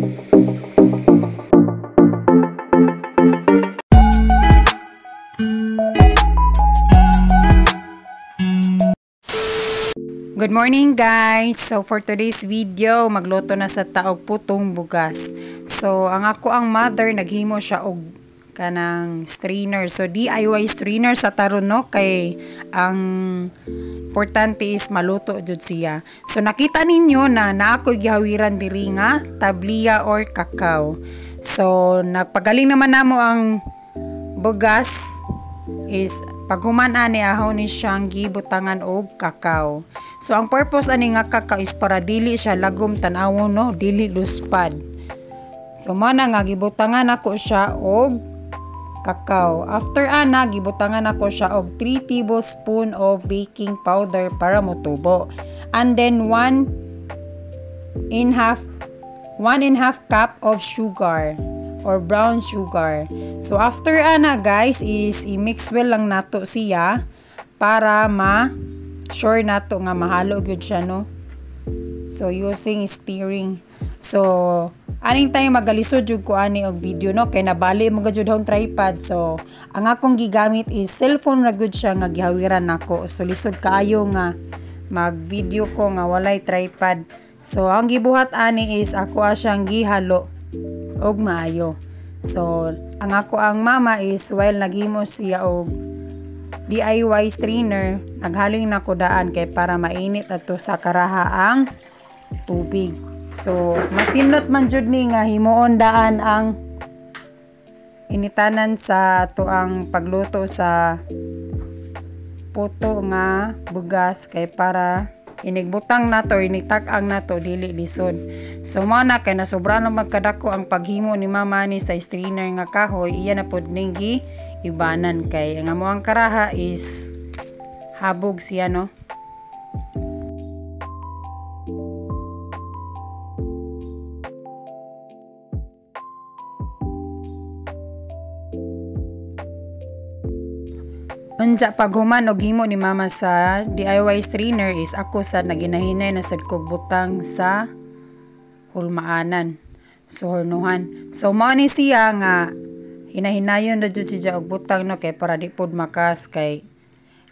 Good morning guys! So for today's video, magluto na sa taog putong bugas. So ang mother naghimo siya og kanang strainer. So DIY strainer sa taron no, kay ang importante is maluto jud siya. So nakita ninyo na naakoy gihawiran diri nga tabliya or kakao. So nagpagaling naman namo ang bugas is paghuman ani ahon ni siyang gibutangan og kakao. So ang purpose ani nga kakao is para dili siya lagom tan-awon no, dili luspad. So mana nga gibutangan ako siya og kakao. After ana gibutangan ako siya og 3 tablespoon of baking powder para motubo. And then 1 and half cup of sugar or brown sugar. So after ana guys is i-mix well lang nato siya para sure nato nga mahalo gyud siya no. So using stirring. So aning tayo magalisod jud ko ani og video no, kay nabali mo gyud ang tripod. So ang akong gigamit is cellphone ra gyud siya nga gihawiran nako. So lisod kaayo nga mag-video ko nga walay tripod. So ang gibuhat ani is ako siyang gihalo og maayo. So ang mama is while naghimo siya og DIY strainer, naghaling na ko daan kay para mainit ato sa karaha ang tubig. So masinot man jud ni nga himuon daan ang initanan sa tuang pagluto sa puto nga bugas kay para inigbutang nato, initak-ang nato dili lisod. So mao na kay nasobra na magkadako ang paghimo ni mama ni sa strainer nga kahoy, iya na pod ning ibanan kay ang amoang karaha is habog siya no. Unja paghuman og himo ni mama sa DIY strainer is ako sa naginahinay na sad kog butang sa hulmaanan. So hornuhan. So mao ni siya nga hinahinayon na jud siya og butang no, kay para di pod makas kay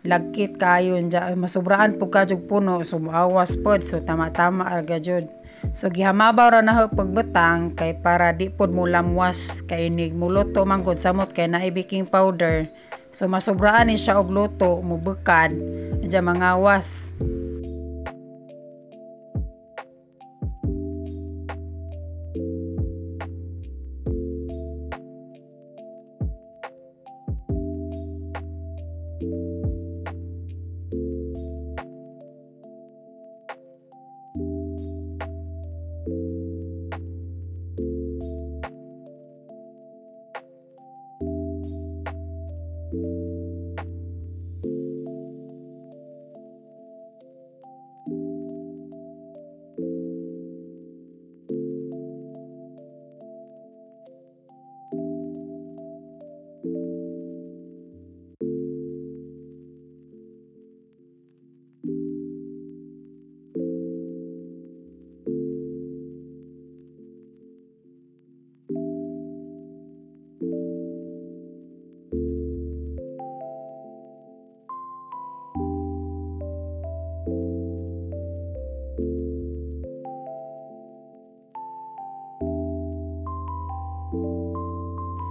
lagkit kayon ja masubraan pug kajog puno, so muawas pod, so tama-tama arga jud. So gihamabaw ra na pagbutang kay para di pod mo lamwas kay inig muluto manggod samot kay naay baking powder. So masubraan ni siya og luto, mubukad, adya mangawas.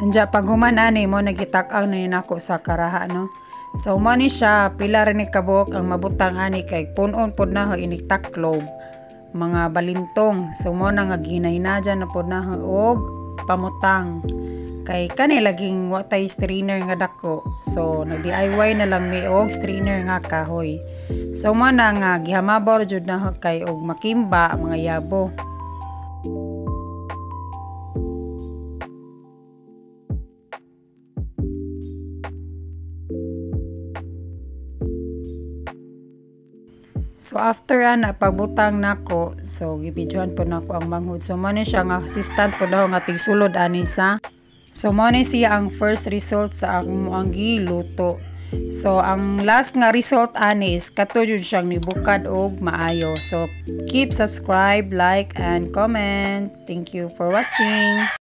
Anja paghuman ani mo nagitak-aw na nako sa karaha no. So mo ni siya pila rin ni kabuk ang mabutang ani kay punon pod na ho initaklob mga balintong. So mo na nga ginahinajan na pod na og pamutang. Kay kani laging watay strainer nga dako. So nag-DIY na lang mi og strainer nga kahoy. So mo na nga gihamabaw jud na ho kay og makimba mga yabo. So after ana pagbutang nako, so gibidyohan po nako ang manghud. So mo ni siya nga assistant po daw nga tigsulod ani sa. So mo ni siya ang first result sa ang giluto. So ang last nga result ani is kato jud siyang nibukad og maayo. So keep subscribe, like and comment. Thank you for watching.